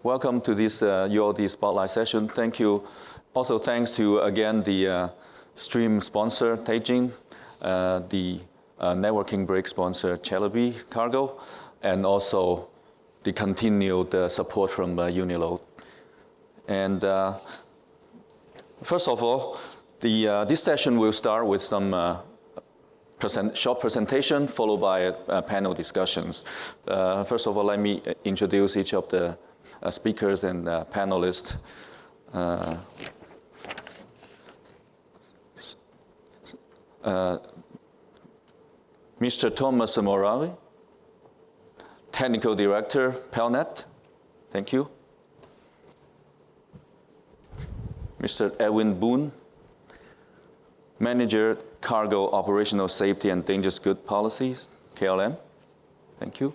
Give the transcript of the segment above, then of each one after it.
Welcome to this ULD Spotlight session. Thank you. Also, thanks to, again, the stream sponsor, Teijin, the networking break sponsor, Chalabi Cargo, and also the continued support from Uniload. And first of all, this session will start with some short presentation, followed by panel discussions. First of all, let me introduce each of the speakers and panelists. Mr. Thomas Moravi, Technical Director, Pelnet. Thank you. Mr. Edwin Boone, Manager, Cargo Operational Safety and Dangerous Goods Policies, KLM. Thank you.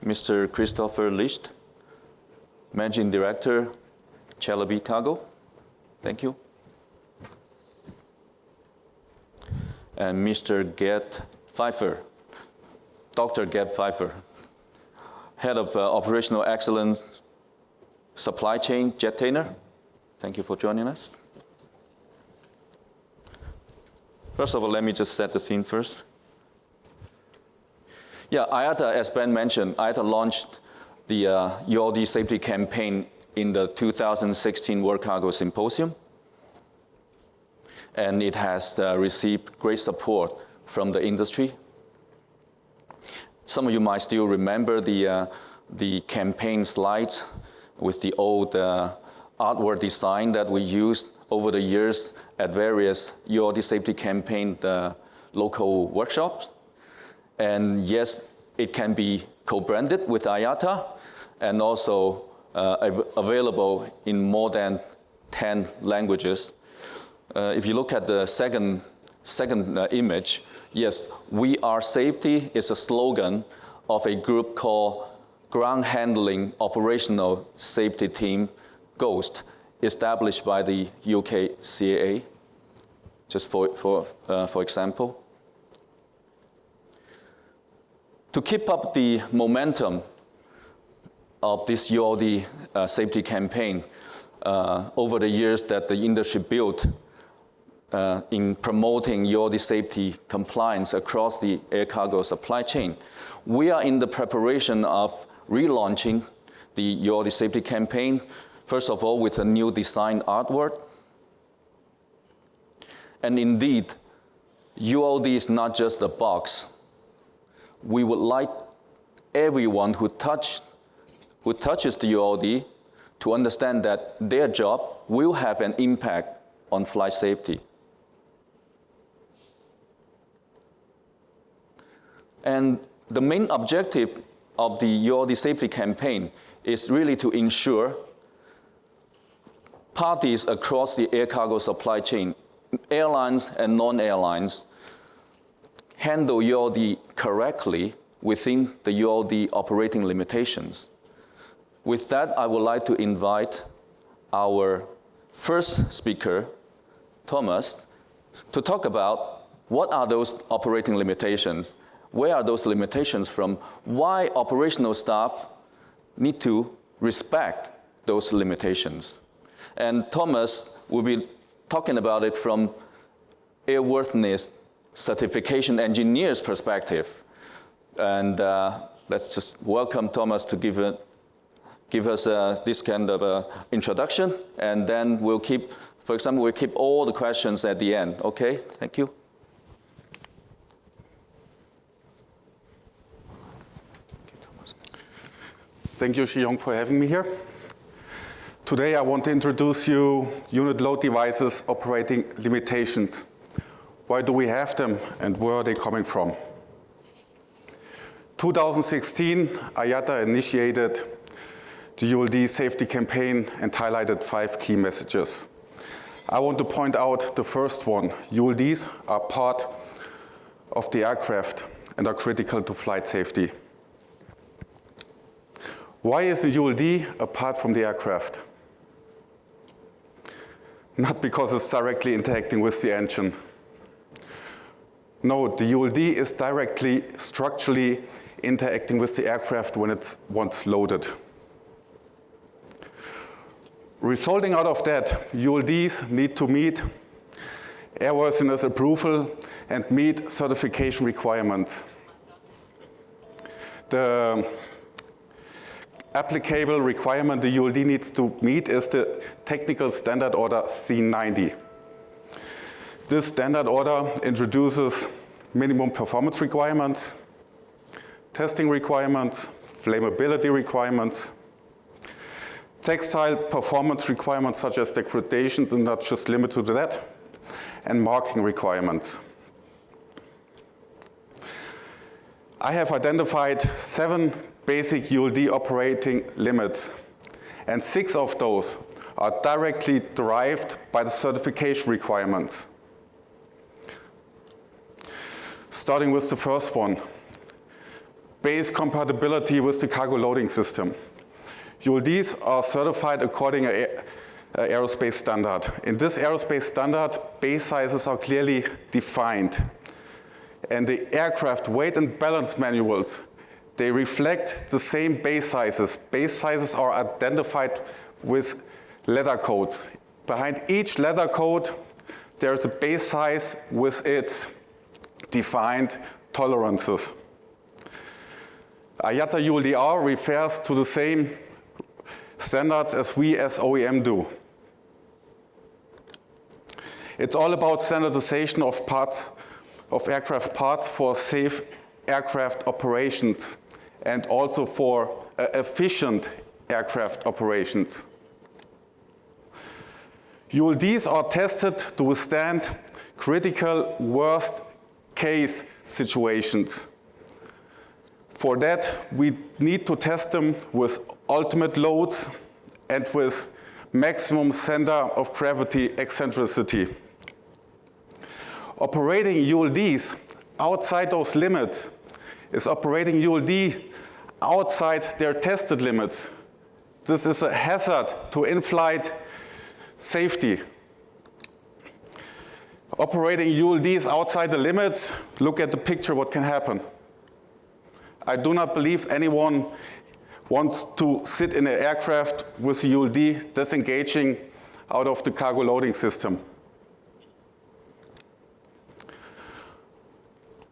Mr. Christopher Licht, Managing Director, Chalabi Cargo. Thank you. And Mr. Gerd Pfeiffer, Dr. Gerd Pfeiffer, Head of Operational Excellence Supply Chain, Jettainer. Thank you for joining us. First of all, let me just set the scene first. Yeah, IATA, as Ben mentioned, IATA launched the ULD Safety Campaign in the 2016 World Cargo Symposium. And it has received great support from the industry. Some of you might still remember the campaign slides with the old artwork design that we used over the years at various ULD Safety Campaign local workshops. And yes, it can be co-branded with IATA and also available in more than 10 languages. If you look at the second image, yes, "We Are Safety" is a slogan of a group called Ground Handling Operational Safety Team, GHOST, established by the UK CAA, just for example. To keep up the momentum of this ULD safety campaign over the years that the industry built in promoting ULD safety compliance across the air cargo supply chain, we are in the preparation of relaunching the ULD safety campaign, first of all with a new design artwork. And indeed, ULD is not just a box. We would like everyone who touches the ULD to understand that their job will have an impact on flight safety. And the main objective of the ULD safety campaign is really to ensure parties across the air cargo supply chain, airlines and non-airlines, handle ULD correctly within the ULD operating limitations. With that, I would like to invite our first speaker, Thomas, to talk about what are those operating limitations, where are those limitations from, why operational staff need to respect those limitations. And Thomas will be talking about it from airworthiness certification engineer's perspective. And let's just welcome Thomas to give us this kind of introduction, and then we'll keep, for example, we'll keep all the questions at the end. Okay, thank you. Thank you, Shi-Yong, for having me here. Today I want to introduce you unit load devices operating limitations. Why do we have them and where are they coming from? 2016, IATA initiated the ULD safety campaign and highlighted 5 key messages. I want to point out the first one. ULDs are part of the aircraft and are critical to flight safety. Why is the ULD apart from the aircraft? Not because it's directly interacting with the engine. No, the ULD is directly structurally interacting with the aircraft when it's once loaded. Resulting out of that, ULDs need to meet airworthiness approval and meet certification requirements. The applicable requirement the ULD needs to meet is the Technical Standard Order C90. This standard order introduces minimum performance requirements, testing requirements, flammability requirements, textile performance requirements such as degradations and not just limited to that, and marking requirements. I have identified 7 basic ULD operating limits, and 6 of those are directly derived by the certification requirements. Starting with the first one, base compatibility with the cargo loading system. ULDs are certified according to aerospace standard. In this aerospace standard, base sizes are clearly defined. And the aircraft weight and balance manuals, they reflect the same base sizes. Base sizes are identified with letter codes. Behind each letter code, there is a base size with its defined tolerances. IATA ULDR refers to the same standards as we as OEM do. It's all about standardization of parts, of aircraft parts for safe aircraft operations and also for efficient aircraft operations. ULDs are tested to withstand critical worst case situations. For that, we need to test them with ultimate loads and with maximum center of gravity eccentricity. Operating ULDs outside those limits is operating ULD outside their tested limits. This is a hazard to in-flight safety. Operating ULDs outside the limits, look at the picture, what can happen. I do not believe anyone wants to sit in an aircraft with a ULD disengaging out of the cargo loading system.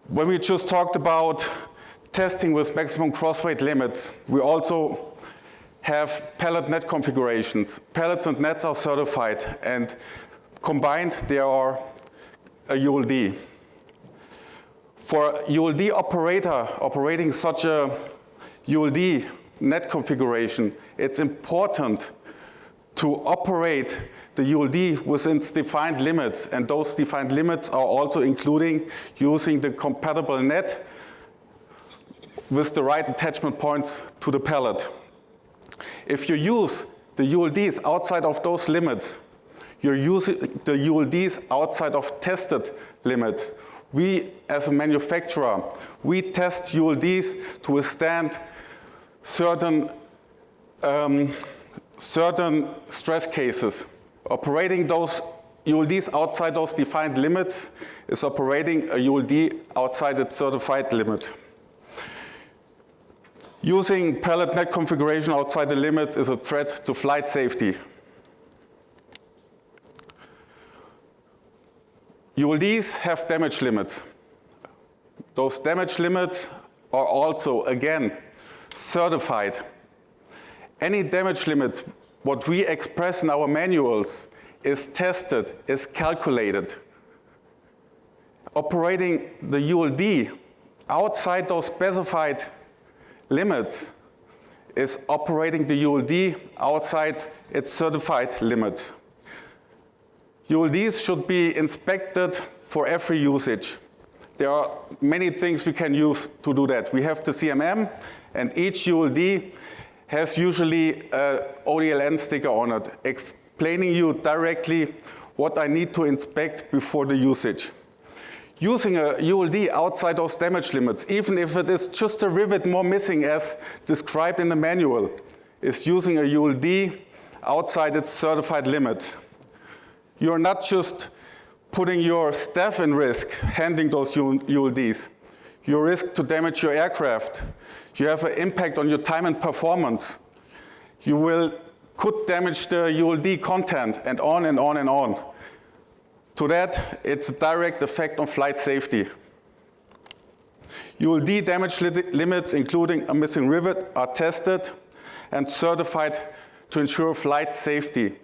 When we just talked about testing with maximum crossweight limits, we also have pallet net configurations. Pallets and nets are certified, and combined they are a ULD. For a ULD operator operating such a ULD net configuration, it's important to operate the ULD within its defined limits, and those defined limits are also including using the compatible net with the right attachment points to the pallet. If you use the ULDs outside of those limits, you're using the ULDs outside of tested limits. We, as a manufacturer, we test ULDs to withstand certain stress cases. Operating those ULDs outside those defined limits is operating a ULD outside its certified limit. Using pallet net configuration outside the limits is a threat to flight safety. ULDs have damage limits. Those damage limits are also, again, certified. Any damage limit, what we express in our manuals, is tested, is calculated. Operating the ULD outside those specified limits is operating the ULD outside its certified limits. ULDs should be inspected for every usage. There are many things we can use to do that. We have the CMM, and each ULD has usually an ODLN sticker on it, explaining you directly what I need to inspect before the usage. Using a ULD outside those damage limits, even if it is just a rivet more missing as described in the manual, is using a ULD outside its certified limits. You're not just putting your staff in risk handling those ULDs. you risk to damage your aircraft. You have an impact on your time and performance. You could damage the ULD content, and on and on and on. To that, it's a direct effect on flight safety. ULD damage limits, including a missing rivet, are tested and certified to ensure flight safety.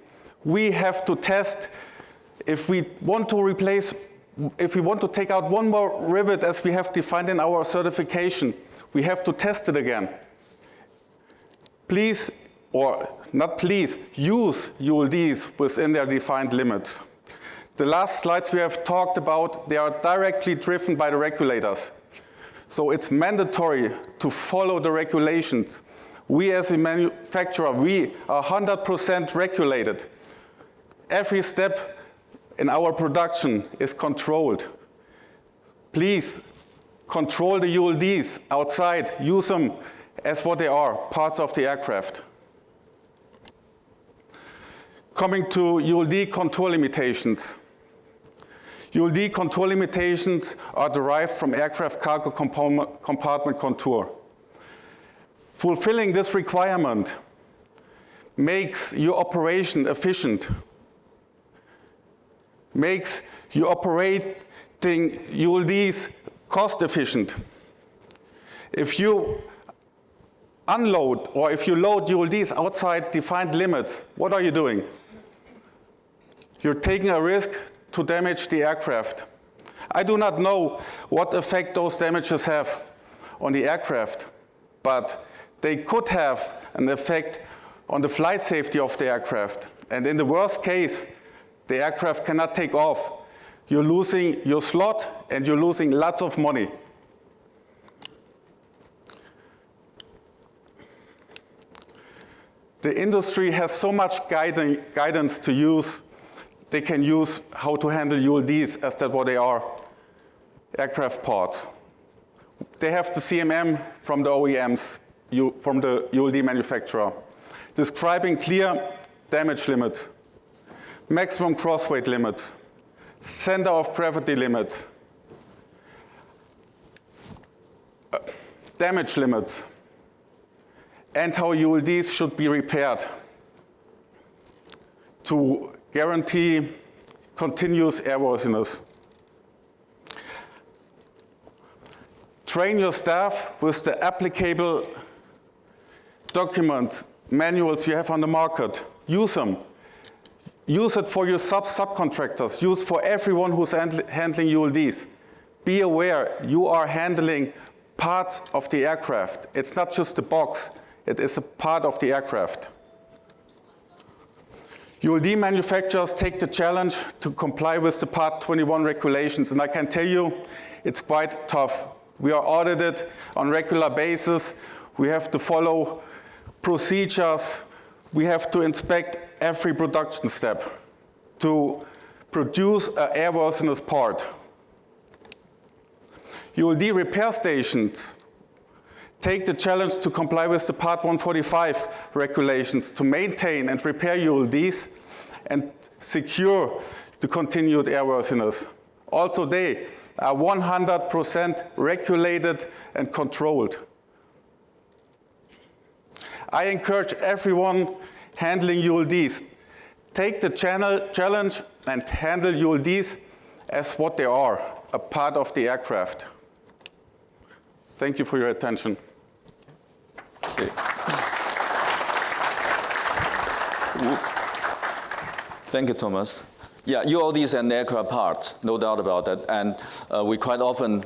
We have to test if we want to take out one more rivet as we have defined in our certification, we have to test it again. Please, or not please, use ULDs within their defined limits. The last slides we have talked about, they are directly driven by the regulators. So it's mandatory to follow the regulations. We as a manufacturer, we are 100% regulated. Every step in our production is controlled. Please control the ULDs outside. Use them as what they are, parts of the aircraft. Coming to ULD control limitations. ULD control limitations are derived from aircraft cargo compartment contour. Fulfilling this requirement makes your operation efficient, makes your operating ULDs cost efficient. If you unload or if you load ULDs outside defined limits, what are you doing? You're taking a risk to damage the aircraft. I do not know what effect those damages have on the aircraft, but they could have an effect on the flight safety of the aircraft. And in the worst case, the aircraft cannot take off. You're losing your slot and you're losing lots of money. The industry has so much guidance to use. They can use how to handle ULDs as that what they are, aircraft parts. They have the CMM from the OEMs, from the ULD manufacturer, describing clear damage limits, maximum cross weight limits, center of gravity limits, damage limits, and how ULDs should be repaired to guarantee continuous airworthiness. Train your staff with the applicable documents, manuals you have on the market. Use them. Use it for your subcontractors. Use for everyone who's handling ULDs. Be aware you are handling parts of the aircraft. It's not just a box. It is a part of the aircraft. ULD manufacturers take the challenge to comply with the Part 21 regulations, and I can tell you it's quite tough. We are audited on a regular basis. We have to follow procedures. We have to inspect every production step to produce an airworthiness part. ULD repair stations take the challenge to comply with the Part 145 regulations to maintain and repair ULDs and secure the continued airworthiness. Also, they are 100% regulated and controlled. I encourage everyone handling ULDs, take the challenge and handle ULDs as what they are, a part of the aircraft. Thank you for your attention. Okay. Thank you, Thomas. Yeah, ULDs and aircraft parts, no doubt about that. And we quite often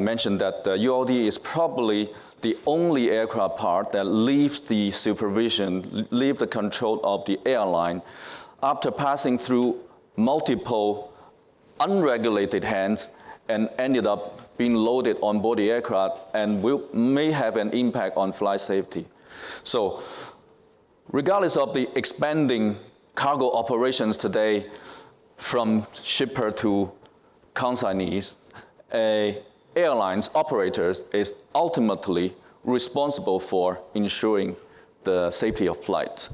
mention that ULD is probably the only aircraft part that leaves the supervision, leaves the control of the airline after passing through multiple unregulated hands and ended up being loaded on board the aircraft and may have an impact on flight safety. So regardless of the expanding cargo operations today from shipper to consignees, airlines operators is ultimately responsible for ensuring the safety of flight.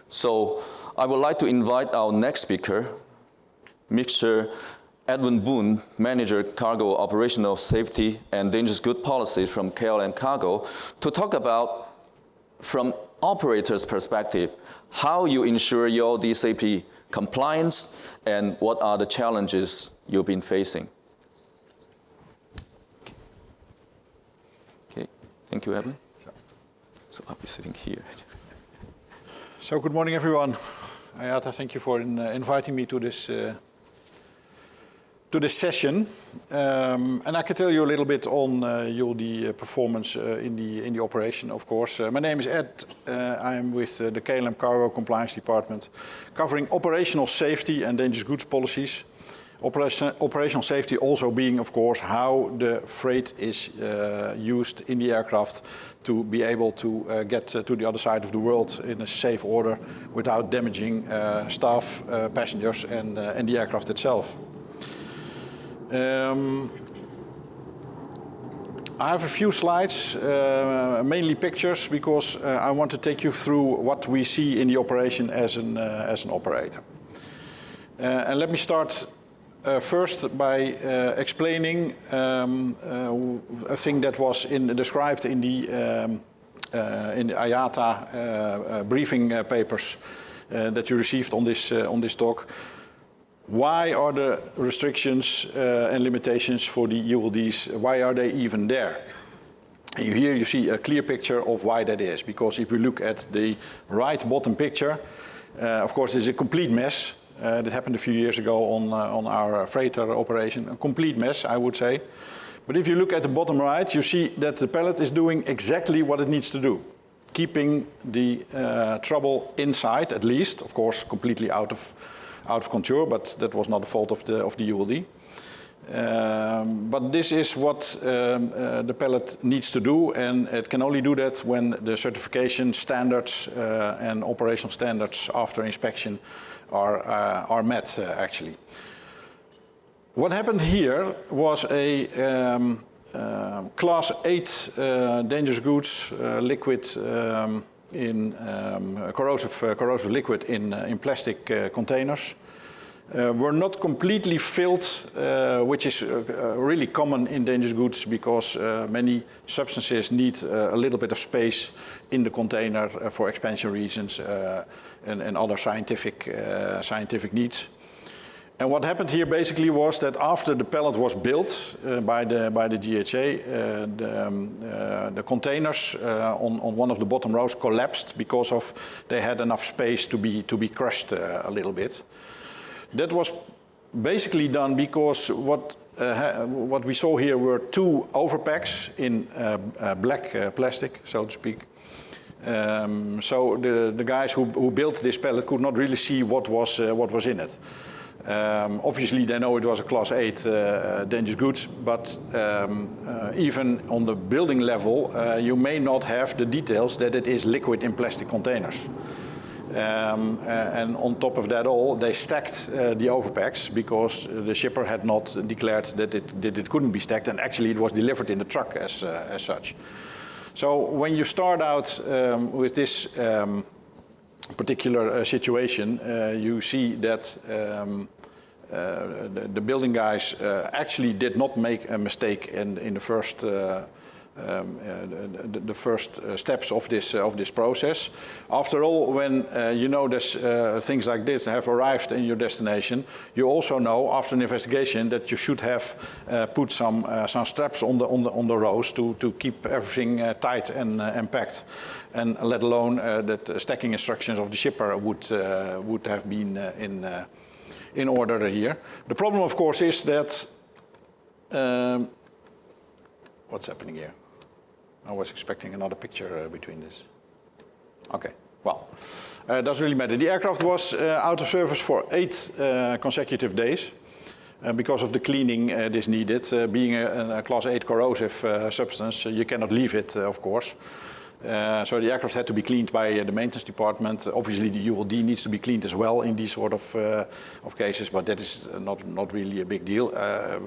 So I would like to invite our next speaker, Mr. Edwin Boone, Manager Cargo Operational Safety and Dangerous Goods Policy from KLM Cargo, to talk about, from operator's perspective, how you ensure ULD safety compliance and what are the challenges you've been facing. Okay, thank you, Edwin. So I'll be sitting here. So good morning, everyone. IATA, thank you for inviting me to this session. And I can tell you a little bit on ULD performance in the operation, of course. My name is Ed. I am with the KLM Cargo Compliance Department, covering operational safety and dangerous goods policies. Operational safety also being, of course, how the freight is used in the aircraft to be able to get to the other side of the world in a safe order without damaging staff, passengers, and the aircraft itself. I have a few slides, mainly pictures, because I want to take you through what we see in the operation as an operator. And let me start first by explaining a thing that was described in the IATA briefing papers that you received on this talk. Why are the restrictions and limitations for the ULDs, why are they even there? Here you see a clear picture of why that is, because if you look at the right bottom picture, of course it's a complete mess. That happened a few years ago on our freighter operation, a complete mess, I would say. But if you look at the bottom right, you see that the pallet is doing exactly what it needs to do, keeping the trouble inside, at least, of course, completely out of control, but that was not the fault of the ULD. But this is what the pallet needs to do, and it can only do that when the certification standards and operational standards after inspection are met, actually. What happened here was a Class 8 dangerous goods liquid in corrosive liquid in plastic containers. Were not completely filled, which is really common in dangerous goods because many substances need a little bit of space in the container for expansion reasons and other scientific needs. And what happened here basically was that after the pallet was built by the GHA, the containers on one of the bottom rows collapsed because they had enough space to be crushed a little bit. That was basically done because what we saw here were two overpacks in black plastic, so to speak. So the guys who built this pallet could not really see what was in it. Obviously, they know it was a Class 8 dangerous goods, but even on the building level, you may not have the details that it is liquid in plastic containers. And on top of that all, they stacked the overpacks because the shipper had not declared that it couldn't be stacked, and actually it was delivered in the truck as such. So when you start out with this particular situation, you see that the building guys actually did not make a mistake in the first steps of this process. After all, when you know there's things like this have arrived in your destination, you also know after an investigation that you should have put some straps on the rows to keep everything tight and packed, and let alone that stacking instructions of the shipper would have been in order here. The problem, of course, is that what's happening here? I was expecting another picture between this. Okay, well, it doesn't really matter. The aircraft was out of service for 8 consecutive days because of the cleaning this needed. Being a Class 8 corrosive substance, you cannot leave it, of course. So the aircraft had to be cleaned by the maintenance department. Obviously, the ULD needs to be cleaned as well in these sort of cases, but that is not really a big deal.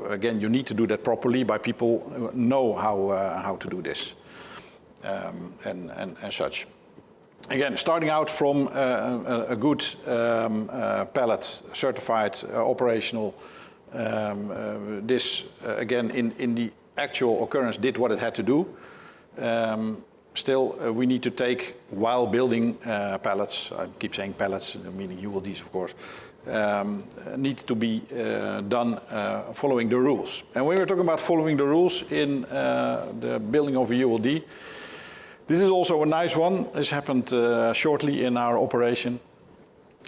Again, you need to do that properly by people who know how to do this and such. Again, starting out from a good pallet, certified, operational, This, again, in the actual occurrence, did what it had to do. Still, we need to take, while building pallets, I keep saying pallets, meaning ULDs, of course, need to be done following the rules. And when we're talking about following the rules in the building of a ULD, this is also a nice one. This happened shortly in our operation.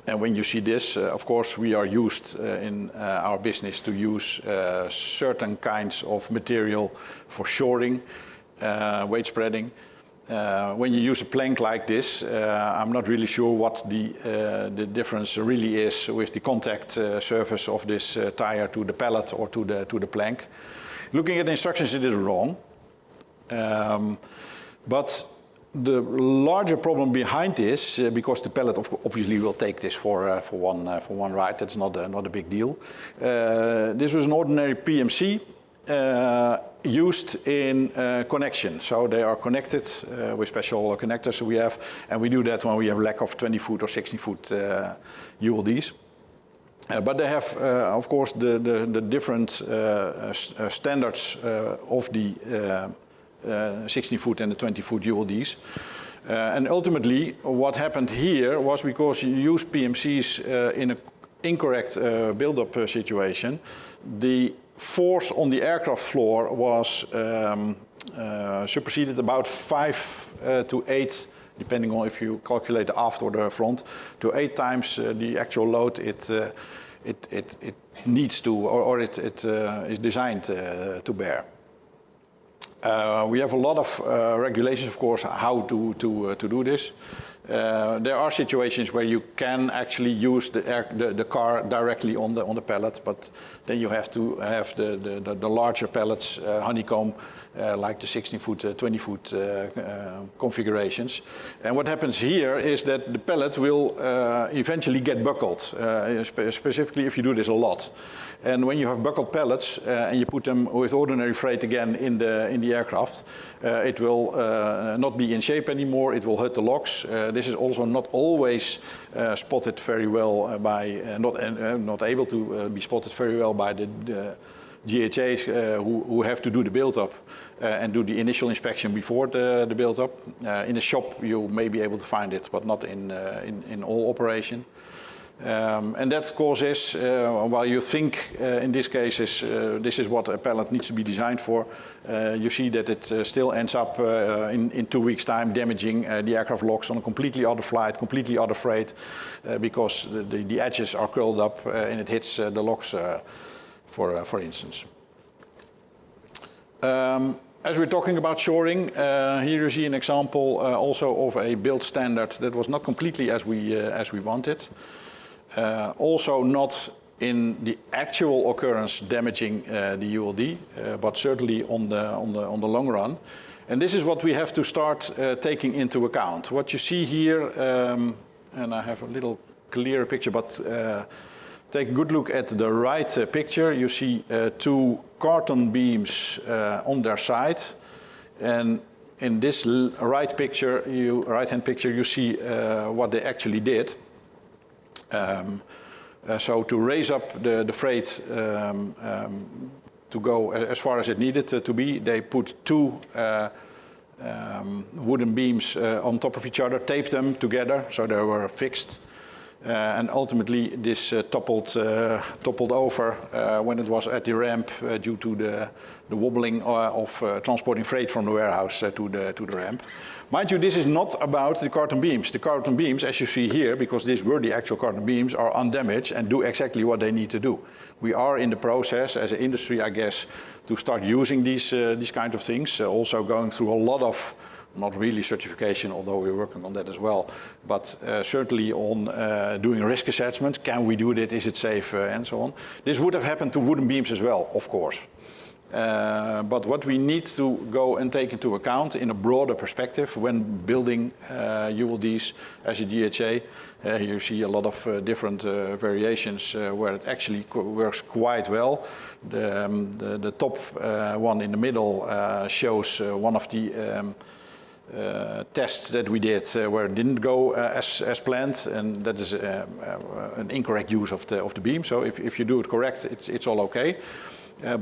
And when you see this, of course, we are used in our business to use certain kinds of material for shoring, weight spreading. When you use a plank like this, I'm not really sure what the difference really is with the contact surface of this tire to the pallet or to the plank. Looking at the instructions, it is wrong. But the larger problem behind this, because the pallet obviously will take this for one ride, that's not a big deal. This was an ordinary PMC used in connection. So they are connected with special connectors we have, and we do that when we have lack of 20-foot or 16-foot ULDs. But they have, of course, the different standards of the 16-foot and the 20-foot ULDs. And ultimately, what happened here was because you use PMCs in an incorrect build-up situation, the force on the aircraft floor was superseded about 5 to 8, depending on if you calculate the aft or the front, to 8 times the actual load it needs to, or it is designed to bear. We have a lot of regulations, of course, how to do this. There are situations where you can actually use the car directly on the pallet, but then you have to have the larger pallets, honeycomb, like the 16-foot, 20-foot configurations. And what happens here is that the pallet will eventually get buckled, specifically if you do this a lot. And when you have buckled pallets and you put them with ordinary freight again in the aircraft, it will not be in shape anymore. It will hurt the locks. This is also not always spotted very well by not able to be spotted very well by the GHAs who have to do the build-up and do the initial inspection before the build-up. In the shop, you may be able to find it, but not in all operation. And that causes, while you think in these cases this is what a pallet needs to be designed for, you see that it still ends up in 2 weeks' time damaging the aircraft locks on a completely other flight, completely other freight, because the edges are curled up and it hits the locks, for instance. As we're talking about shoring, here you see an example also of a build standard that was not completely as we wanted. Also not in the actual occurrence damaging the ULD, but certainly on the long run. And this is what we have to start taking into account. What you see here, and I have a little clearer picture, but take a good look at the right picture. You see 2 carton beams on their side, and in this right-hand picture, you see what they actually did. So to raise up the freight to go as far as it needed to be, they put 2 wooden beams on top of each other, taped them together so they were fixed. And ultimately this toppled over when it was at the ramp due to the wobbling of transporting freight from the warehouse to the ramp. Mind you, this is not about the carton beams. The carton beams, as you see here, because these were the actual carton beams, are undamaged and do exactly what they need to do. We are in the process, as an industry, I guess, to start using these kind of things. Also going through a lot of, not really certification, although we're working on that as well, but certainly on doing risk assessments. Can we do it? Is it safe? And so on. This would have happened to wooden beams as well, of course. But what we need to go and take into account in a broader perspective when building ULDs as a DHA, you see a lot of different variations where it actually works quite well. The top one in the middle shows one of the tests that we did where it didn't go as planned, and that is an incorrect use of the beam. So if you do it correct, it's all okay.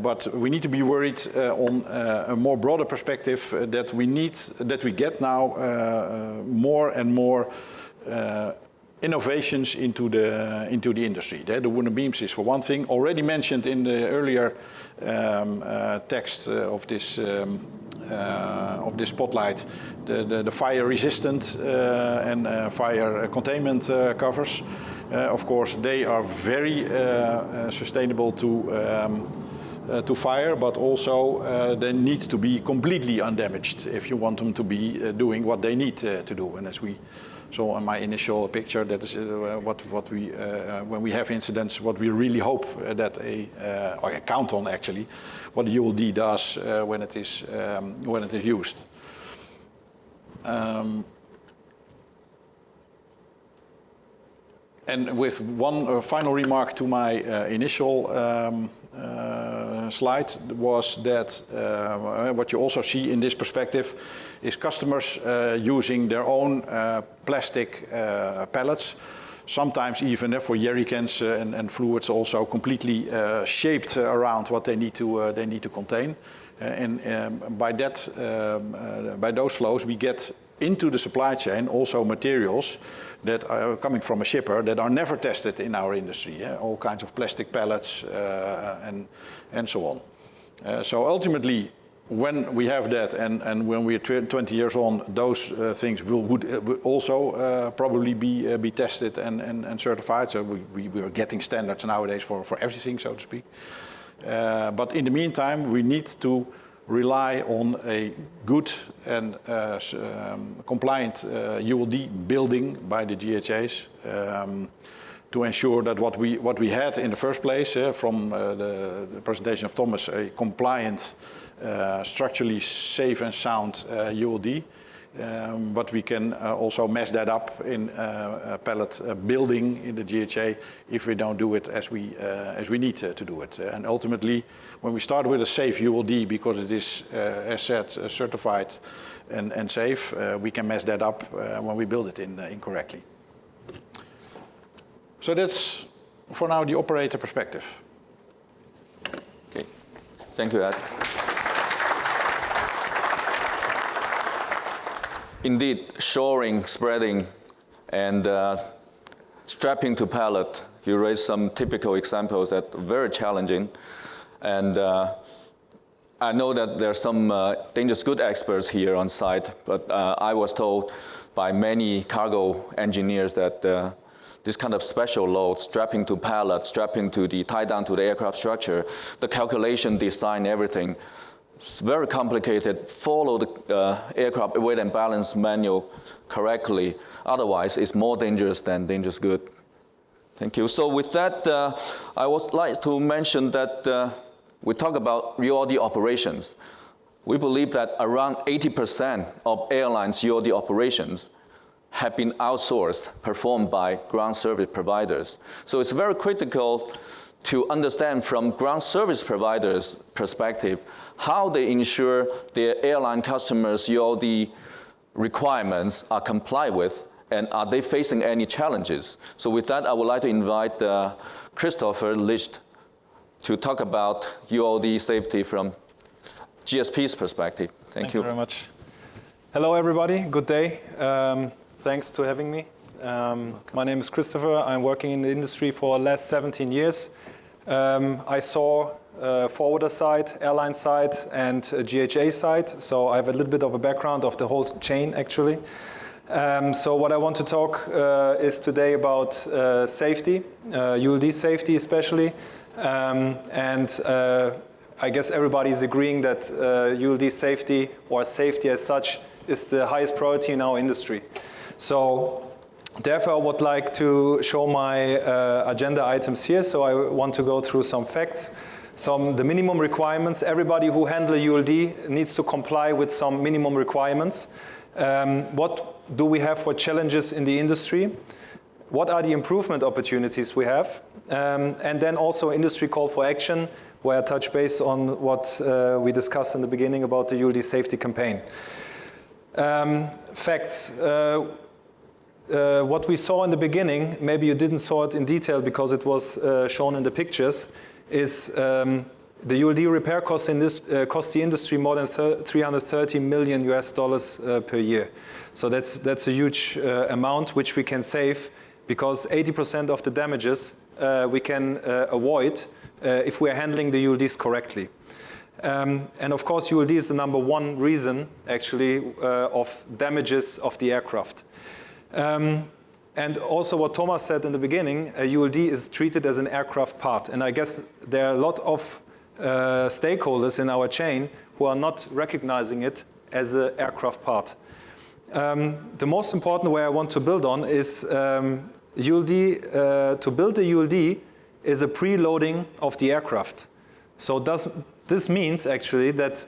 But we need to be worried on a more broader perspective that we get now more and more innovations into the industry. The wooden beams is for one thing. Already mentioned in the earlier text of this spotlight, the fire resistant and fire containment covers. Of course, they are very sustainable to fire, but also they need to be completely undamaged if you want them to be doing what they need to do. And as we saw in my initial picture, that is what we, when we have incidents, what we really hope that or count on actually, what the ULD does when it is used. And with one final remark to my initial slide was that what you also see in this perspective is customers using their own plastic pellets, sometimes even for jerrycans and fluids also completely shaped around what they need to contain. And by those flows we get into the supply chain also materials that are coming from a shipper that are never tested in our industry. All kinds of plastic pellets and so on. So ultimately, when we have that and when we're 20 years on, those things would also probably be tested and certified. So we are getting standards nowadays for everything, so to speak. But in the meantime, we need to rely on a good and compliant ULD building by the GHAs to ensure that what we had in the first place from the presentation of Thomas, a compliant, structurally safe and sound ULD, but we can also mess that up in a pellet building in the GHA if we don't do it as we need to do it. And ultimately, when we start with a safe ULD, because it is, as said, certified and safe, we can mess that up when we build it incorrectly. So that's, for now, the operator perspective. Okay. Thank you, Ed. Indeed, shoring, spreading, and strapping to pallet, you raised some typical examples that are very challenging. And I know that there are some dangerous goods experts here on site, but I was told by many cargo engineers that this kind of special load, strapping to pallet, strapping to the tie down to the aircraft structure, the calculation, design, everything, it's very complicated. Follow the aircraft weight and balance manual correctly. Otherwise, it's more dangerous than dangerous good. Thank you. So with that, I would like to mention that we talk about ULD operations. We believe that around 80% of airlines' ULD operations have been outsourced, performed by ground service providers. So it's very critical to understand from ground service providers' perspective how they ensure their airline customers' ULD requirements are complied with, and are they facing any challenges. So with that, I would like to invite Christopher Licht to talk about ULD safety from GSP's perspective. Thank you very much. Hello, everybody. Good day. Thanks for having me. My name is Christopher. I'm working in the industry for the last 17 years. I saw forwarder side, airline side, and GHA side. So I have a little bit of a background of the whole chain, actually. So what I want to talk is today about safety, ULD safety especially. I guess everybody is agreeing that ULD safety, or safety as such, is the highest priority in our industry. So therefore, I would like to show my agenda items here. So I want to go through some facts, the minimum requirements. Everybody who handles ULD needs to comply with some minimum requirements. What do we have for challenges in the industry? What are the improvement opportunities we have? And then also industry call for action, where I touch base on what we discussed in the beginning about the ULD Safety Campaign. Facts. What we saw in the beginning, maybe you didn't saw it in detail because it was shown in the pictures, is the ULD repair cost the industry more than $330 million per year. So that's a huge amount which we can save, because 80% of the damages we can avoid if we are handling the ULDs correctly. And of course, ULD is the #1 reason, actually, of damages of the aircraft. And also what Thomas said in the beginning, a ULD is treated as an aircraft part. And I guess there are a lot of stakeholders in our chain who are not recognizing it as an aircraft part. The most important way I want to build on is ULD. To build a ULD is a preloading of the aircraft. So this means actually that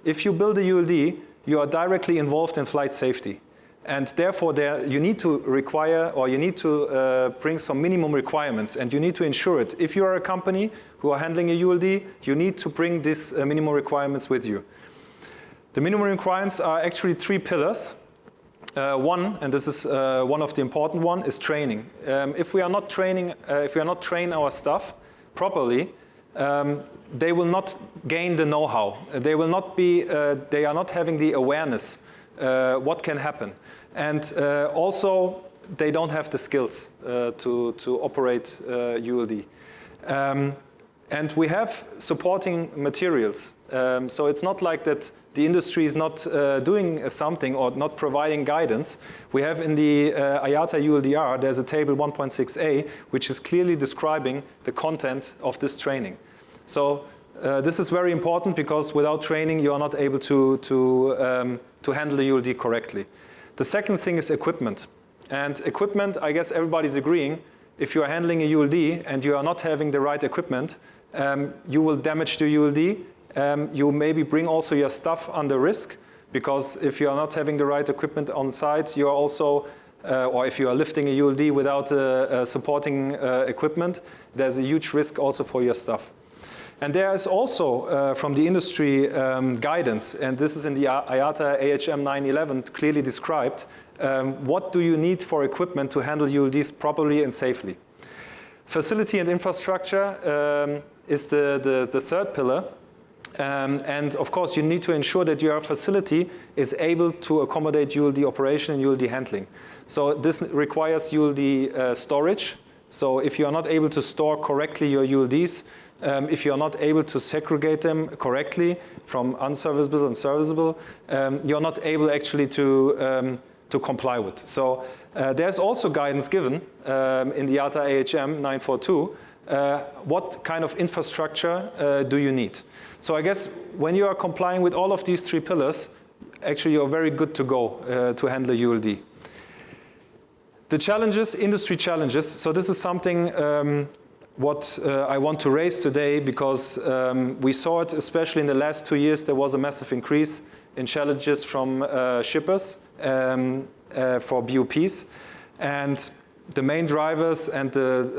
if you build a ULD, you are directly involved in flight safety. And therefore, you need to require, or you need to bring some minimum requirements, and you need to ensure it. If you are a company who are handling a ULD, you need to bring these minimum requirements with you. The minimum requirements are actually 3 pillars. One, and this is one of the important one, is training. If we are not training our staff properly, they will not gain the know-how. They will not be. They are not having the awareness what can happen, and also they don't have the skills to operate ULD. And we have supporting materials. So it's not like that the industry is not doing something or not providing guidance. We have in the IATA ULDR, there's a table 1.6a, which is clearly describing the content of this training. So this is very important, because without training, you are not able to handle the ULD correctly. The second thing is equipment. And equipment, I guess everybody's agreeing, if you are handling a ULD and you are not having the right equipment, you will damage the ULD. You maybe bring also your staff under risk, because if you are not having the right equipment on site, you are also, or if you are lifting a ULD without supporting equipment, there's a huge risk also for your staff. And there is also, from the industry, guidance, and this is in the IATA AHM 911 clearly described, what do you need for equipment to handle ULDs properly and safely. Facility and infrastructure is the third pillar. And of course, you need to ensure that your facility is able to accommodate ULD operation and ULD handling. So this requires ULD storage. So if you are not able to store correctly your ULDs, if you are not able to segregate them correctly from unserviceable and serviceable, you're not able actually to comply with. So there's also guidance given in the IATA AHM 942. What kind of infrastructure do you need? So I guess when you are complying with all of these 3 pillars, actually you're very good to go to handle ULD. The challenges, industry challenges. So this is something what I want to raise today, because we saw it, especially in the last 2 years, there was a massive increase in challenges from shippers for BOPs. And the main drivers and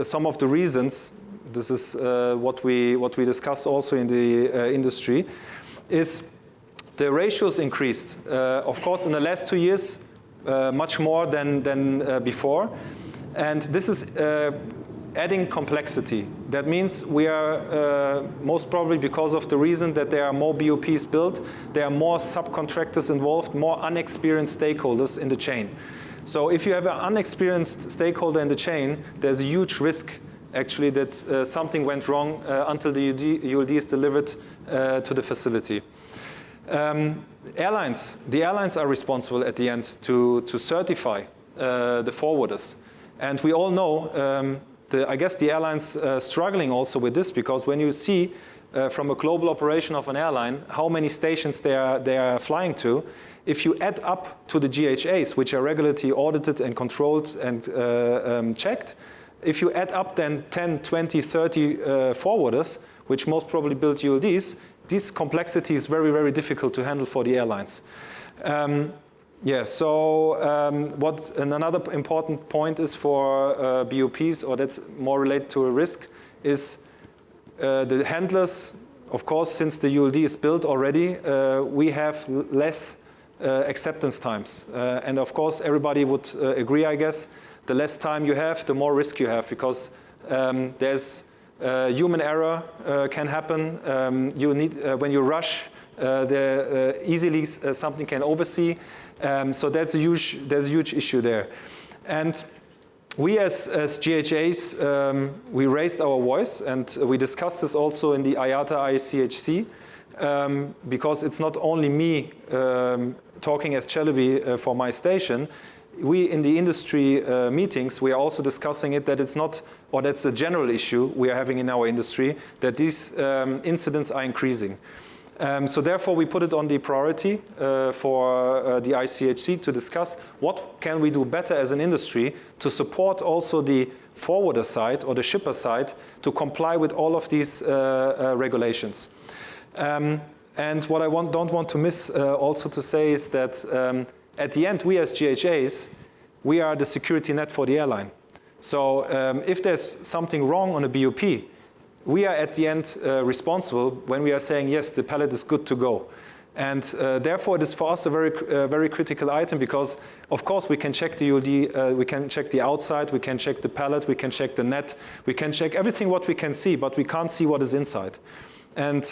some of the reasons, this is what we discussed also in the industry, is the ratios increased. Of course, in the last 2 years, much more than before. And this is adding complexity. That means we are, most probably because of the reason that there are more BOPs built, there are more subcontractors involved, more unexperienced stakeholders in the chain. So if you have an unexperienced stakeholder in the chain, there's a huge risk actually that something went wrong until the ULD is delivered to the facility. Airlines, the airlines are responsible at the end to certify the forwarders. And we all know, I guess the airlines struggling also with this, because when you see from a global operation of an airline how many stations they are flying to, if you add up to the GHAs, which are regularly audited and controlled and checked, if you add up then 10, 20, 30 forwarders, which most probably build ULDs, this complexity is very, very difficult to handle for the airlines. Another important point is for BOPs, or that's more related to a risk, is the handlers. Of course, since the ULD is built already, we have less acceptance times. And of course, everybody would agree, I guess, the less time you have, the more risk you have, because there's human error can happen. You need, when you rush, easily something can oversee. So there's a huge issue there. And we as GHAs, we raised our voice, and we discussed this also in the IATA ICHC, because it's not only me talking as Celebi for my station. We in the industry meetings, we are also discussing it, that it's not, or that's a general issue we are having in our industry, that these incidents are increasing. So therefore we put it on the priority for the ICHC to discuss what can we do better as an industry to support also the forwarder side or the shipper side to comply with all of these regulations. And what I don't want to miss also to say is that at the end, we as GHAs, we are the security net for the airline. So if there's something wrong on a BOP, we are at the end responsible when we are saying, yes, the pallet is good to go. And therefore, it is for us a very critical item, because, of course, we can check the ULD, we can check the outside, we can check the pallet, we can check the net, we can check everything what we can see, but we can't see what is inside. And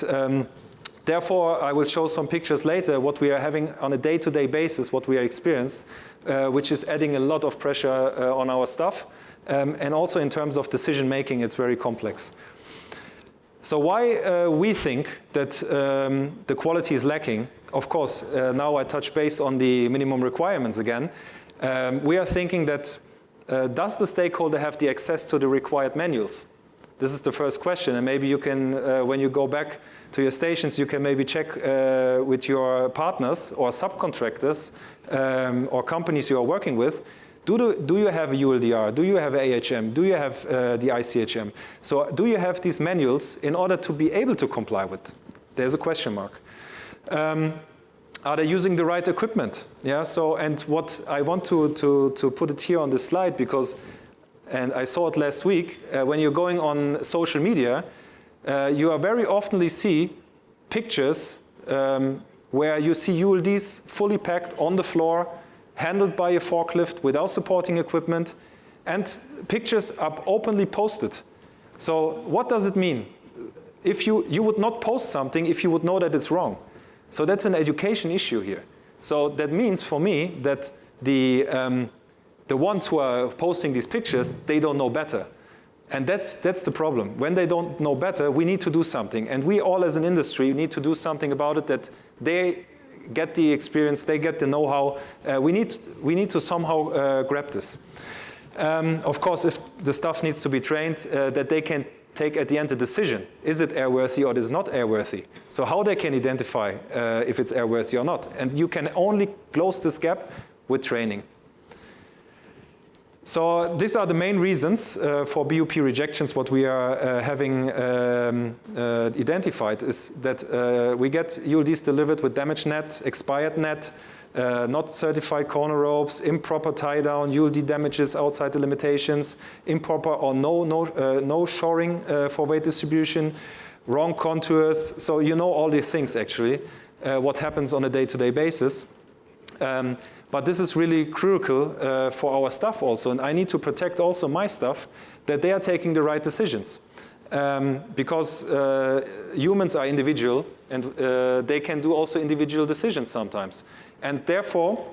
therefore, I will show some pictures later what we are having on a day-to-day basis, what we are experienced, which is adding a lot of pressure on our staff. And also in terms of decision-making, it's very complex. So why we think that the quality is lacking? Of course, now I touch base on the minimum requirements again. We are thinking that does the stakeholder have the access to the required manuals? This is the first question, and maybe you can, when you go back to your stations, you can maybe check with your partners or subcontractors or companies you are working with. Do you have a ULDR? Do you have AHM? Do you have the ICHM? So do you have these manuals in order to be able to comply with? There's a question mark. Are they using the right equipment? Yeah. So, and what I want to put it here on this slide, because, and I saw it last week, when you're going on social media, you are very often see pictures where you see ULDs fully packed on the floor, handled by a forklift without supporting equipment, and pictures are openly posted. So what does it mean? If you would not post something if you would know that it's wrong. So that's an education issue here. So that means for me that the ones who are posting these pictures, they don't know better. And that's the problem. When they don't know better, we need to do something. And we all as an industry need to do something about it, that they get the experience, they get the know-how. We need to somehow grab this. Of course, if the staff needs to be trained, that they can take at the end a decision. Is it airworthy or is it not airworthy? So how they can identify if it's airworthy or not. And you can only close this gap with training. So these are the main reasons for BOP rejections. What we are having identified is that we get ULDs delivered with damaged net, expired net, not certified corner ropes, improper tie down, ULD damages outside the limitations, improper or no shoring for weight distribution, wrong contours. So you know all these things actually, what happens on a day-to-day basis. But this is really critical for our staff also, and I need to protect also my staff, that they are taking the right decisions. Because humans are individual, and they can do also individual decisions sometimes. And therefore,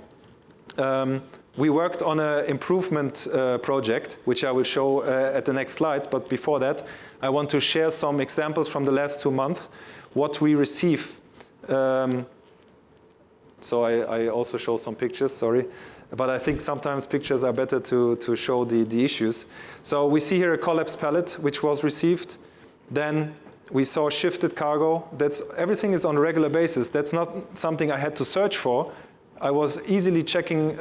we worked on an improvement project, which I will show at the next slides. But before that, I want to share some examples from the last 2 months, what we receive. So I also show some pictures, sorry. But I think sometimes pictures are better to show the issues. So we see here a collapsed pallet, which was received. Then we saw shifted cargo. Everything is on a regular basis. That's not something I had to search for. I was easily checking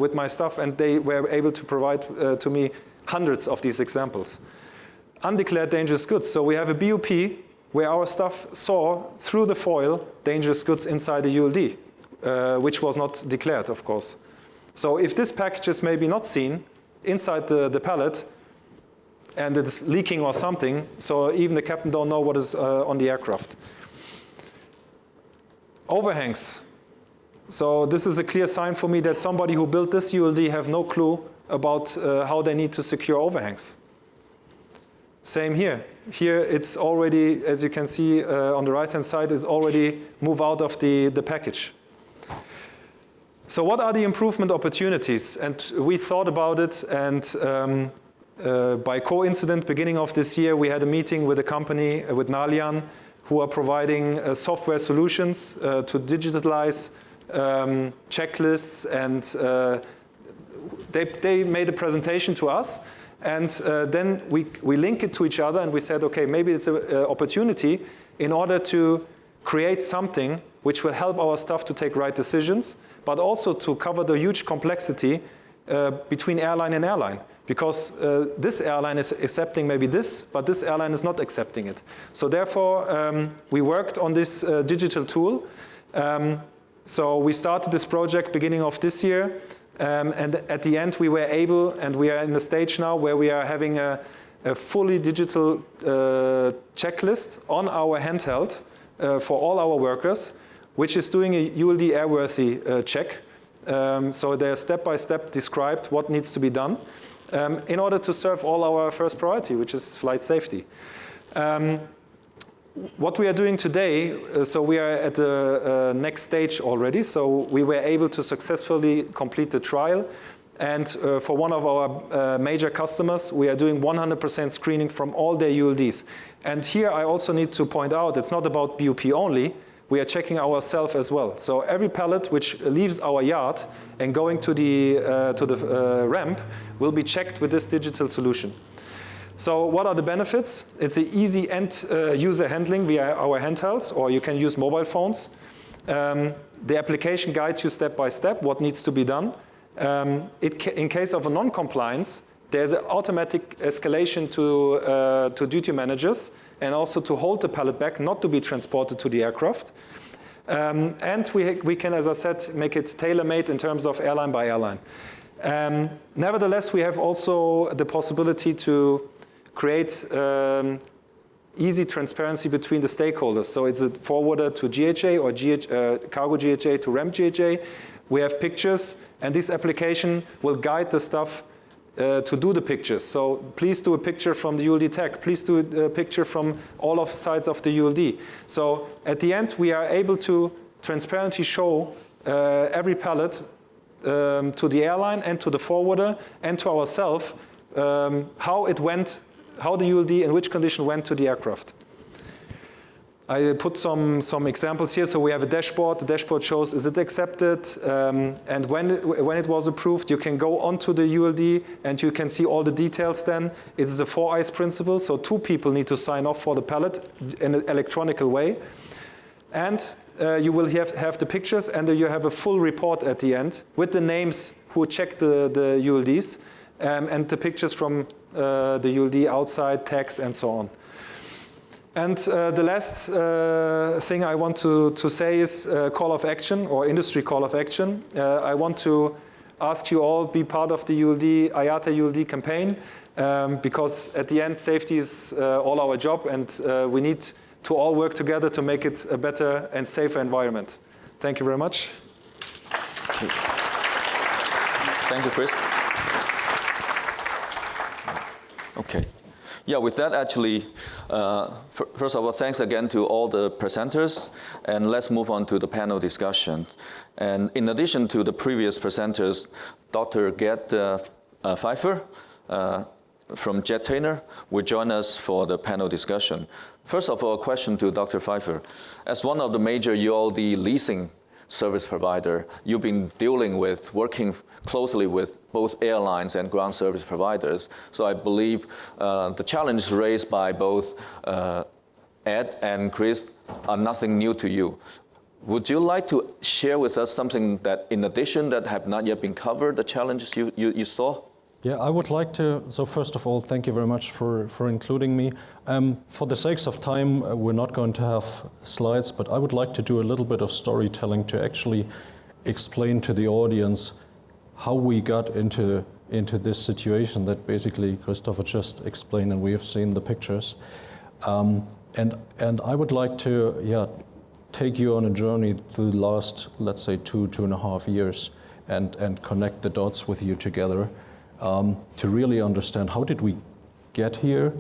with my staff, and they were able to provide to me hundreds of these examples. Undeclared dangerous goods. So we have a BOP where our staff saw through the foil dangerous goods inside the ULD. Which was not declared, of course. So if this package is maybe not seen inside the pallet and it's leaking or something, so even the captain don't know what is on the aircraft. Overhangs. So this is a clear sign for me that somebody who built this ULD have no clue about how they need to secure overhangs. Same here. Here it's already, as you can see on the right-hand side, it's already moved out of the package. So what are the improvement opportunities? And we thought about it, and by coincidence, beginning of this year, we had a meeting with a company, with Nalian, who are providing software solutions to digitalize checklists, and they made a presentation to us, and then we link it to each other, and we said, okay, maybe it's an opportunity in order to create something which will help our staff to take right decisions, but also to cover the huge complexity between airline and airline. Because this airline is accepting maybe this, but this airline is not accepting it. So therefore, we worked on this digital tool. So we started this project beginning of this year, and at the end we were able, and we are in the stage now where we are having a fully digital checklist on our handheld for all our workers, which is doing a ULD airworthy check. So they're step-by-step described what needs to be done in order to serve all our first priority, which is flight safety. What we are doing today, so we are at the next stage already. So we were able to successfully complete the trial. And for one of our major customers, we are doing 100% screening from all their ULDs. And here I also need to point out, it's not about BOP only. We are checking ourselves as well. So every pallet which leaves our yard and going to the ramp will be checked with this digital solution. So what are the benefits? It's an easy end user handling via our handhelds, or you can use mobile phones. The application guides you step by step what needs to be done. In case of a non-compliance, there's an automatic escalation to duty managers, and also to hold the pallet back, not to be transported to the aircraft. And we can, as I said, make it tailor-made in terms of airline by airline. Nevertheless, we have also the possibility to create easy transparency between the stakeholders. So it's a forwarder to GHA or cargo GHA to ramp GHA. We have pictures, and this application will guide the staff to do the pictures. So please do a picture from the ULD tag. Please do a picture from all of the sides of the ULD. So at the end, we are able to transparently show every pallet to the airline and to the forwarder and to ourselves how it went, how the ULD in which condition went to the aircraft. I put some examples here. So we have a dashboard. The dashboard shows is it accepted, and when it was approved, you can go onto the ULD and you can see all the details then. It is a 4 eyes principle, so 2 people need to sign off for the pallet in an electronic way. And you will have the pictures, and you have a full report at the end with the names who checked the ULDs and the pictures from the ULD outside, tags, and so on. And the last thing I want to say is call of action, or industry call of action. I want to ask you all be part of the IATA ULD campaign, because at the end safety is all our job, and we need to all work together to make it a better and safer environment. Thank you very much. Thank you, Chris. Okay. Yeah, with that, actually, first of all, thanks again to all the presenters, and let's move on to the panel discussion. And in addition to the previous presenters, Dr. Gerd Pfeiffer from Jettainer will join us for the panel discussion. First of all, a question to Dr. Pfeiffer. As one of the major ULD leasing service provider, you've been working closely with both airlines and ground service providers. So I believe the challenges raised by both Ed and Chris are nothing new to you. Would you like to share with us something that, in addition, that have not yet been covered, the challenges you saw? Yeah, I would like to. So first of all, thank you very much for including me. For the sakes of time, we're not going to have slides, but I would like to do a little bit of storytelling to actually explain to the audience how we got into this situation that basically Christopher just explained, and we have seen the pictures. And I would like to take you on a journey through the last, let's say, 2.5 years and connect the dots with you together to really understand how did we get here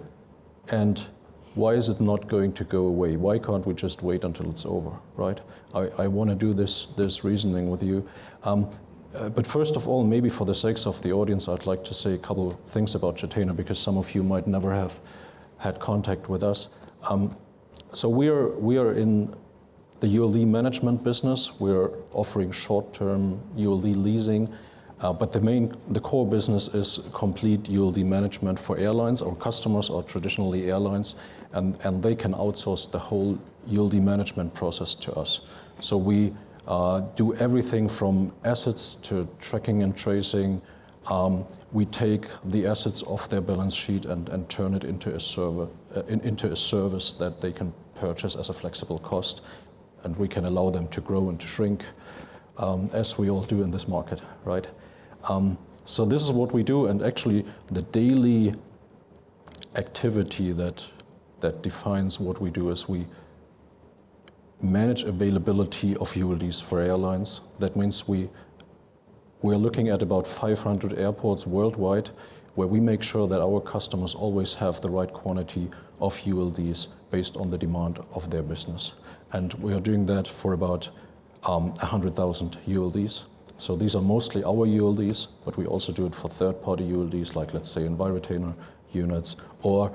and why is it not going to go away? Why can't we just wait until it's over, right? I want to do this reasoning with you. But first of all, maybe for the sakes of the audience, I'd like to say a couple things about Jatena because some of you might never have had contact with us. So we are in the ULD management business. We're offering short-term ULD leasing, but the core business is complete ULD management for airlines. Our customers are traditionally airlines, and they can outsource the whole ULD management process to us. So we do everything from assets to tracking and tracing. We take the assets off their balance sheet and turn it into a service that they can purchase as a flexible cost, and we can allow them to grow and to shrink, as we all do in this market, right? So this is what we do, and actually the daily activity that defines what we do is we manage availability of ULDs for airlines. That means we're looking at about 500 airports worldwide where we make sure that our customers always have the right quantity of ULDs based on the demand of their business. And we are doing that for about 100,000 ULDs. So these are mostly our ULDs, but we also do it for third-party ULDs, like let's say Enviretainer units, or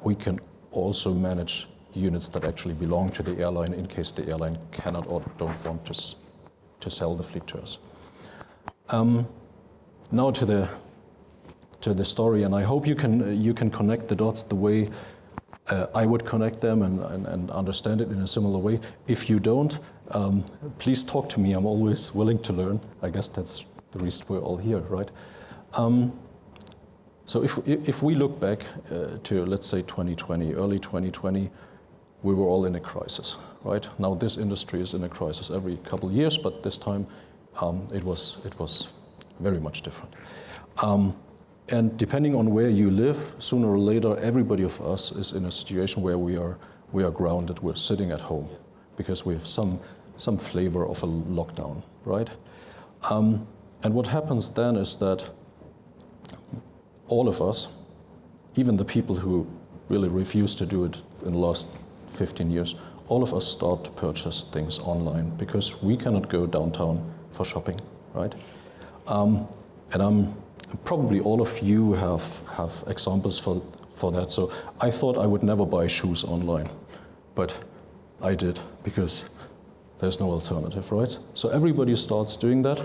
we can also manage units that actually belong to the airline in case the airline cannot or don't want to sell the fleet to us. Now to the story, and I hope you can connect the dots the way I would connect them and understand it in a similar way. If you don't, please talk to me. I'm always willing to learn. I guess that's the reason we're all here, right? So if we look back to, let's say, 2020, early 2020, we were all in a crisis, right? Now this industry is in a crisis every couple of years, but this time it was very much different. And depending on where you live, sooner or later, everybody of us is in a situation where we are grounded. We're sitting at home because we have some flavor of a lockdown, right? And what happens then is that all of us, even the people who really refused to do it in the last 15 years, all of us start to purchase things online because we cannot go downtown for shopping, right? And probably all of you have examples for that. So I thought I would never buy shoes online, but I did because there's no alternative, right? So everybody starts doing that.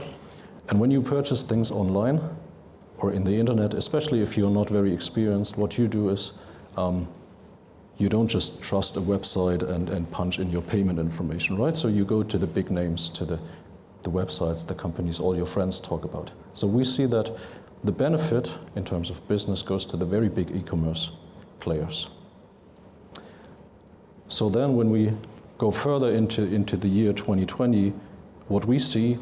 And when you purchase things online or in the internet, especially if you're not very experienced, what you do is you don't just trust a website and punch in your payment information, right? So you go to the big names, to the websites, the companies all your friends talk about. So we see that the benefit in terms of business goes to the very big e-commerce players. So then when we go further into the year 2020, what we see,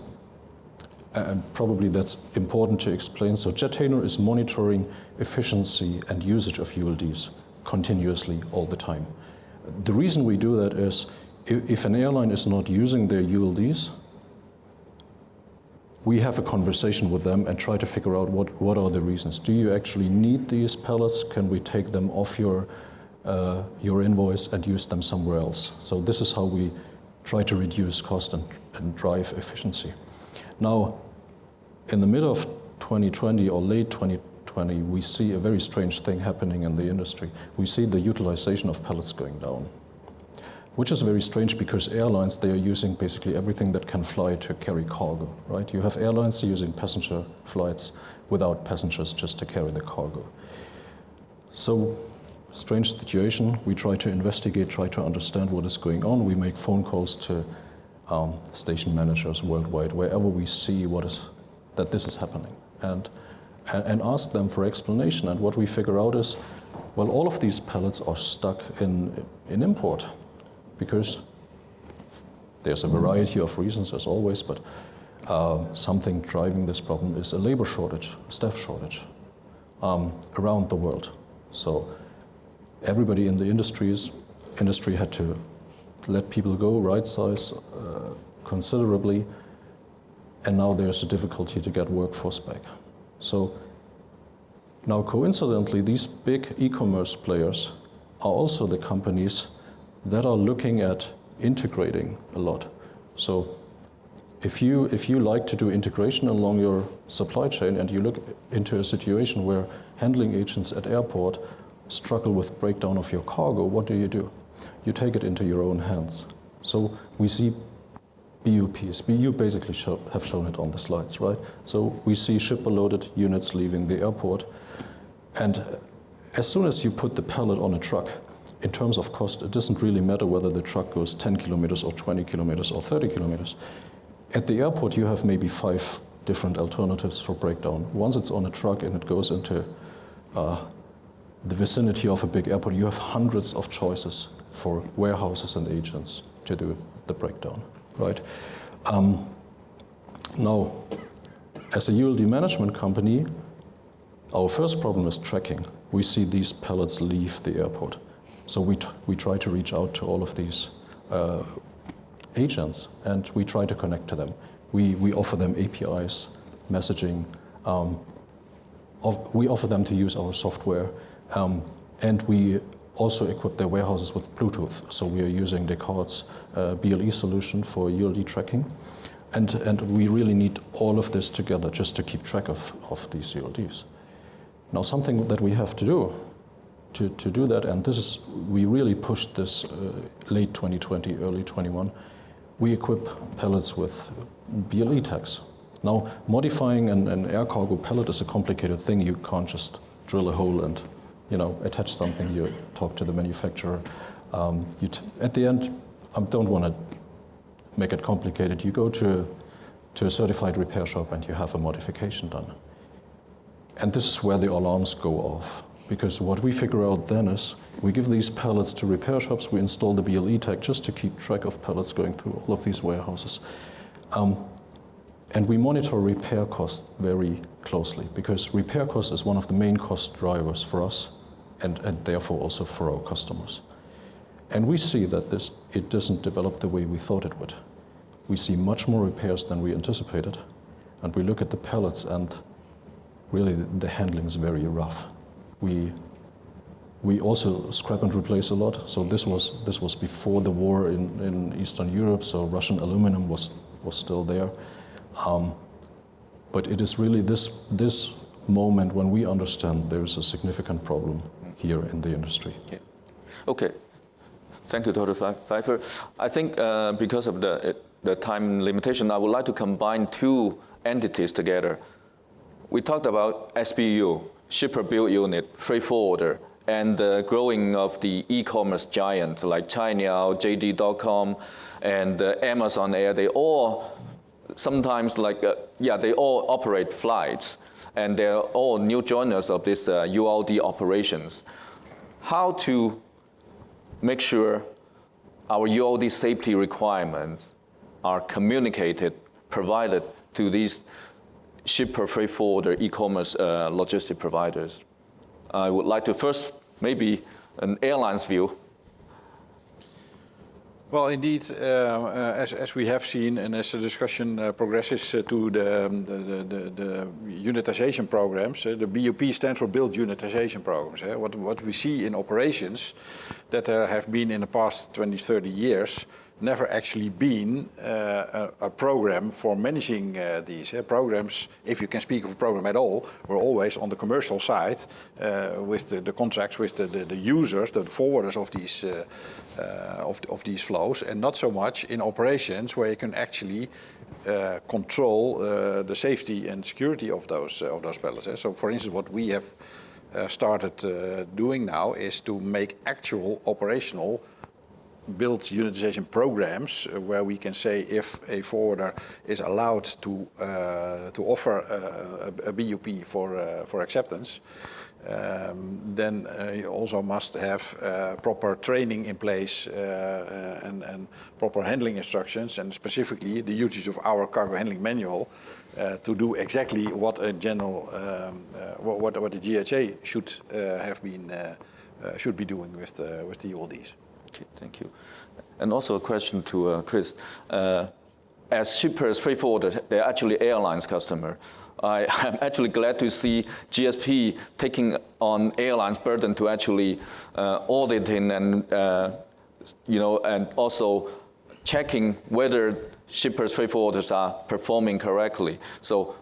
and probably that's important to explain, so Jatena is monitoring efficiency and usage of ULDs continuously all the time. The reason we do that is if an airline is not using their ULDs, we have a conversation with them and try to figure out what are the reasons. Do you actually need these pallets? Can we take them off your invoice and use them somewhere else? So this is how we try to reduce cost and drive efficiency. Now, in the middle of 2020 or late 2020, we see a very strange thing happening in the industry. We see the utilization of pallets going down, which is very strange because airlines, they are using basically everything that can fly to carry cargo, right? You have airlines using passenger flights without passengers just to carry the cargo. So, strange situation. We try to investigate, try to understand what is going on. We make phone calls to station managers worldwide, wherever we see that this is happening, and ask them for explanation. And what we figure out is, well, all of these pallets are stuck in import, because there's a variety of reasons as always, but something driving this problem is a labor shortage, staff shortage around the world. So everybody in the industry had to let people go, right size considerably, and now there's a difficulty to get workforce back. So now coincidentally, these big e-commerce players are also the companies that are looking at integrating a lot. So if you like to do integration along your supply chain and you look into a situation where handling agents at airport struggle with breakdown of your cargo, what do? You take it into your own hands. So we see BUPs. You basically have shown it on the slides, right? So we see shipper-loaded units leaving the airport, and as soon as you put the pallet on a truck, in terms of cost, it doesn't really matter whether the truck goes 10 kilometers or 20 kilometers or 30 kilometers. At the airport, you have maybe 5 different alternatives for breakdown. Once it's on a truck and it goes into the vicinity of a big airport, you have hundreds of choices for warehouses and agents to do the breakdown, right? Now, as a ULD management company, our first problem is tracking. We see these pallets leave the airport. So we try to reach out to all of these agents, and we try to connect to them. We offer them APIs, messaging. We offer them to use our software, and we also equip their warehouses with Bluetooth. So we are using Descartes' BLE solution for ULD tracking. And we really need all of this together just to keep track of these ULDs. Now, something that we have to do to do that, and we really pushed this late 2020, early 21, we equip pallets with BLE tags. Now, modifying an air cargo pallet is a complicated thing. You can't just drill a hole and attach something. You talk to the manufacturer. At the end, I don't want to make it complicated. You go to a certified repair shop and you have a modification done. And this is where the alarms go off. Because what we figure out then is we give these pallets to repair shops, we install the BLE tag just to keep track of pallets going through all of these warehouses. And we monitor repair cost very closely, because repair cost is one of the main cost drivers for us and therefore also for our customers. And we see that it doesn't develop the way we thought it would. We see much more repairs than we anticipated, and we look at the pallets and really the handling is very rough. We also scrap and replace a lot. So this was before the war in Eastern Europe. So Russian aluminum was still there. But it is really this moment when we understand there is a significant problem here in the industry. Okay. Thank you, Dr. Pfeiffer. I think because of the time limitation, I would like to combine two entities together. We talked about SBU, shipper build unit, freight forwarder, and the growing of the e-commerce giant like China, JD.com, and Amazon Air. They all sometimes they all operate flights, and they're all new joiners of this ULD operations. How to make sure our ULD safety requirements are communicated, provided to these shipper, freight forwarder, e-commerce logistic providers. I would like to first, maybe an airline's view. Well, indeed, as we have seen, and as the discussion progresses to the unitization programs, the BUP stands for Build Unitization Programs. What we see in operations that there have been in the past 20, 30 years, never actually been a program for managing these programs. If you can speak of a program at all, we're always on the commercial side with the contracts with the users, the forwarders of these flows, and not so much in operations where you can actually control the safety and security of those pallets. So, for instance, what we have started doing now is to make actual operational build unitization programs where we can say if a forwarder is allowed to offer a BUP for acceptance, then you also must have proper training in place and proper handling instructions, and specifically the usage of our cargo handling manual to do exactly what a general what the GHA should be doing with the ULDs. Okay, thank you. And also a question to Chris. As shippers, freight forwarders, they're actually airlines customer. I'm actually glad to see GSP taking on airlines' burden to actually auditing and and also checking whether shippers, freight forwarders are performing correctly. So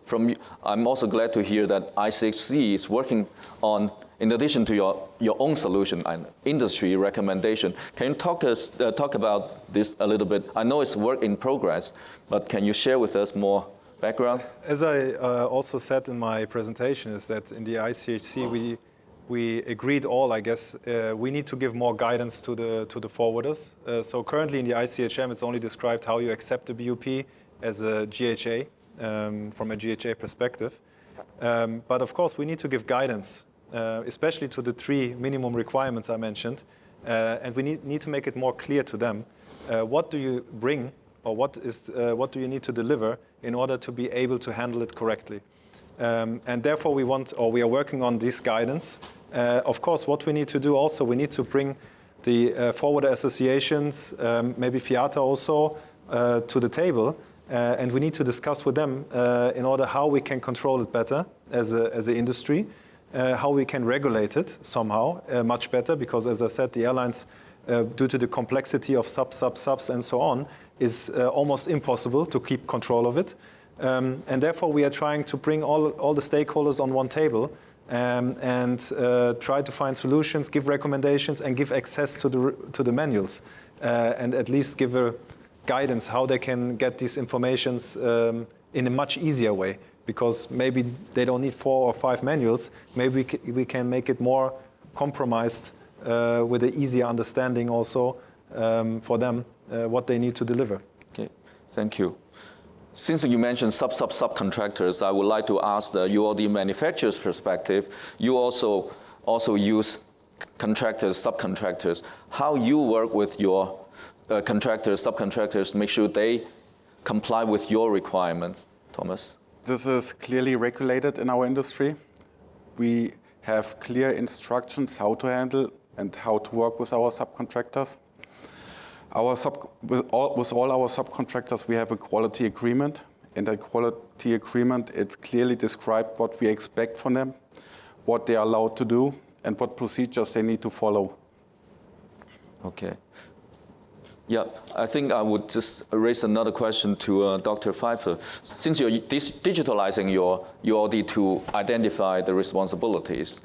I'm also glad to hear that ICHC is working on, in addition to your own solution and industry recommendation. Can you talk about this a little bit? I know it's work in progress, but can you share with us more background? As I also said in my presentation, is that in the ICHC we agreed all, I guess, we need to give more guidance to the forwarders. So currently in the ICHM, it's only described how you accept the BUP as a GHA, from a GHA perspective. But of course, we need to give guidance, especially to the 3 minimum requirements I mentioned, and we need to make it more clear to them. What do you bring, or what do you need to deliver in order to be able to handle it correctly? And therefore we are working on this guidance. Of course, what we need to do also, we need to bring the forwarder associations, maybe FIATA also, to the table, and we need to discuss with them in order how we can control it better as an industry, how we can regulate it somehow much better, because as I said, the airlines, due to the complexity of subs and so on, is almost impossible to keep control of it. And therefore we are trying to bring all the stakeholders on one table and try to find solutions, give recommendations, and give access to the manuals, and at least give a guidance how they can get these informations in a much easier way, because maybe they don't need 4 or 5 manuals. Maybe we can make it more compromised with an easier understanding also for them what they need to deliver. Okay, thank you. Since you mentioned subcontractors, I would like to ask the ULD manufacturer's perspective. You also use contractors, subcontractors. How you work with your contractors, subcontractors to make sure they comply with your requirements, Thomas? This is clearly regulated in our industry. We have clear instructions how to handle and how to work with our subcontractors. With all our subcontractors, we have a quality agreement. In that quality agreement, it's clearly described what we expect from them, what they are allowed to do, and what procedures they need to follow. Okay. Yeah, I think I would just raise another question to Dr. Pfeiffer. Since you're digitalizing your ULD to identify the responsibilities,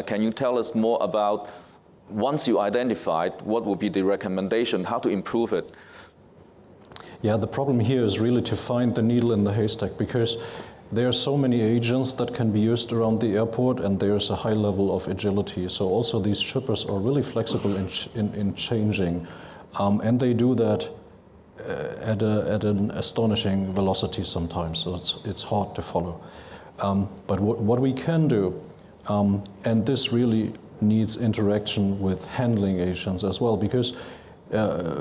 can you tell us more about, once you identified, what would be the recommendation, how to improve it? Yeah, the problem here is really to find the needle in the haystack, because there are so many agents that can be used around the airport, and there's a high level of agility. So also these shippers are really flexible in changing, and they do that at an astonishing velocity sometimes, so it's hard to follow. But what we can do, and this really needs interaction with handling agents as well, because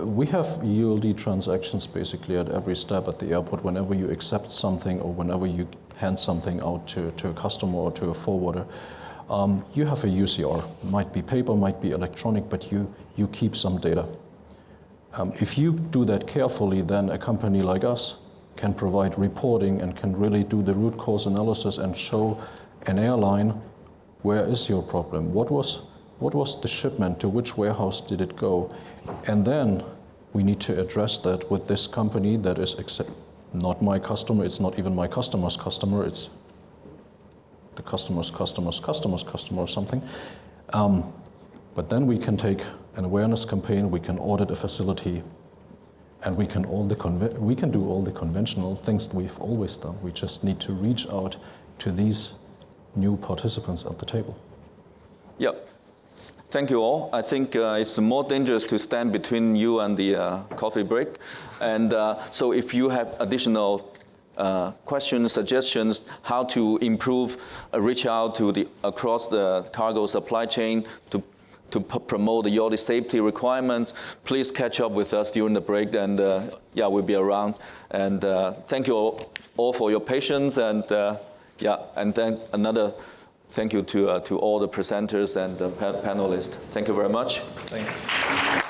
we have ULD transactions basically at every step at the airport. Whenever you accept something or whenever you hand something out to a customer or to a forwarder, you have a UCR. Might be paper, might be electronic, but you keep some data. If you do that carefully, then a company like us can provide reporting and can really do the root cause analysis and show an airline, where is your problem? What was the shipment? To which warehouse did it go? And then we need to address that with this company that is not my customer. It's not even my customer's customer. It's the customer's customer's customer's customer or something. But then we can take an awareness campaign. We can audit a facility, and we can do all the conventional things that we've always done. We just need to reach out to these new participants at the table. Yep. Thank you all. I think it's more dangerous to stand between you and the coffee break. And so if you have additional questions, suggestions, how to improve, reach out to across the cargo supply chain to promote the ULD safety requirements, please catch up with us during the break, and we'll be around. And thank you all for your patience, and and then another thank you to all the presenters and the panelists. Thank you very much. Thanks.